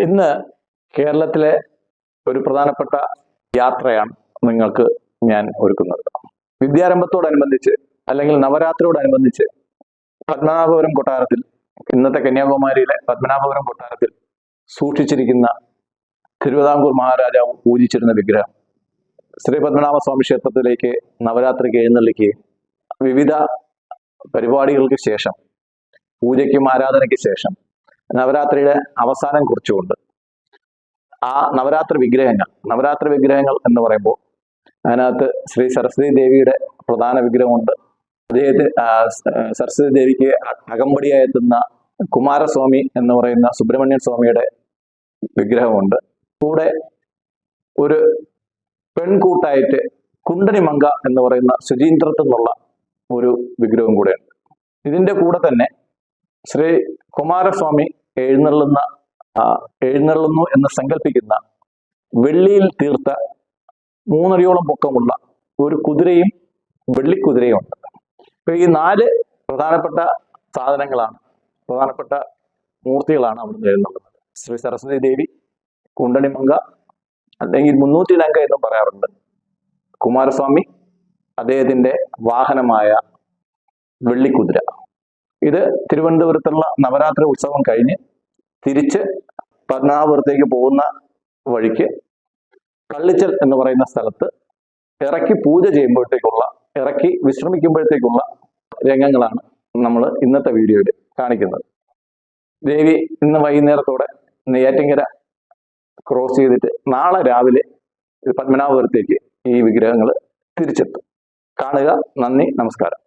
ഇന്ന് കേരളത്തിലെ ഒരു പ്രധാനപ്പെട്ട യാത്രയാണ് നിങ്ങൾക്ക് ഞാൻ ഒരുക്കുന്നത്. വിദ്യാരംഭത്തോടനുബന്ധിച്ച് അല്ലെങ്കിൽ നവരാത്രിയോടനുബന്ധിച്ച് പത്മനാഭപുരം കൊട്ടാരത്തിൽ, ഇന്നത്തെ കന്യാകുമാരിയിലെ പത്മനാഭപുരം കൊട്ടാരത്തിൽ സൂക്ഷിച്ചിരിക്കുന്ന തിരുവിതാംകൂർ മഹാരാജാവ് പൂജിച്ചിരുന്ന വിഗ്രഹം ശ്രീ പത്മനാഭസ്വാമി ക്ഷേത്രത്തിലേക്ക് നവരാത്രിക്ക് എഴുന്നള്ളിക്കുകയും വിവിധ പരിപാടികൾക്ക് ശേഷം, പൂജയ്ക്കും ആരാധനയ്ക്ക് ശേഷം, നവരാത്രിയുടെ അവസാനം കുറിച്ചുകൊണ്ട് ആ നവരാത്രി വിഗ്രഹങ്ങൾ എന്ന് പറയുമ്പോൾ അതിനകത്ത് ശ്രീ സരസ്വതി ദേവിയുടെ പ്രധാന വിഗ്രഹമുണ്ട്. സരസ്വതി ദേവിക്ക് അകമ്പടിയായി എത്തുന്ന കുമാരസ്വാമി എന്ന് പറയുന്ന സുബ്രഹ്മണ്യൻ സ്വാമിയുടെ വിഗ്രഹമുണ്ട്. കൂടെ ഒരു പെൺകൂട്ടായിട്ട് കുണ്ടനിമങ്ക എന്ന് പറയുന്ന ശുചീന്ദ്രത്തിൽ നിന്നുള്ള ഒരു വിഗ്രഹം കൂടെയുണ്ട്. ഇതിന്റെ കൂടെ തന്നെ ശ്രീ കുമാരസ്വാമി എഴുന്നള്ളുന്നു എന്ന് സങ്കല്പിക്കുന്ന വെള്ളിയിൽ തീർത്ത 3 അടിയോളം പൊക്കമുള്ള ഒരു കുതിരയും വെള്ളിക്കുതിരയും ഉണ്ട്. അപ്പൊ ഈ 4 പ്രധാനപ്പെട്ട പ്രധാനപ്പെട്ട മൂർത്തികളാണ് അവിടുന്ന് എഴുന്നള്ളുന്നത്. ശ്രീ സരസ്വതി ദേവി, കുണ്ടനിമങ്ക അല്ലെങ്കിൽ 300 ലങ്ക എന്നും പറയാറുണ്ട്, കുമാരസ്വാമി, അദ്ദേഹത്തിന്റെ വാഹനമായ വെള്ളിക്കുതിര. ഇത് തിരുവനന്തപുരത്തുള്ള നവരാത്രി ഉത്സവം കഴിഞ്ഞ് തിരിച്ച് പത്മനാഭപുരത്തേക്ക് പോകുന്ന വഴിക്ക് കള്ളിച്ചൽ എന്ന് പറയുന്ന സ്ഥലത്ത് ഇറക്കി പൂജ ചെയ്യുമ്പോഴത്തേക്കുള്ള, ഇറക്കി വിശ്രമിക്കുമ്പോഴത്തേക്കുള്ള രംഗങ്ങളാണ് നമ്മൾ ഇന്നത്തെ വീഡിയോയിൽ കാണിക്കുന്നത്. ദേവി ഇന്ന് വൈകുന്നേരത്തോടെ നെയ്യാറ്റിൻകര ക്രോസ് ചെയ്തിട്ട് നാളെ രാവിലെ പത്മനാഭപുരത്തേക്ക് ഈ വിഗ്രഹങ്ങൾ തിരിച്ചെത്തും. കാണുക. നന്ദി, നമസ്കാരം.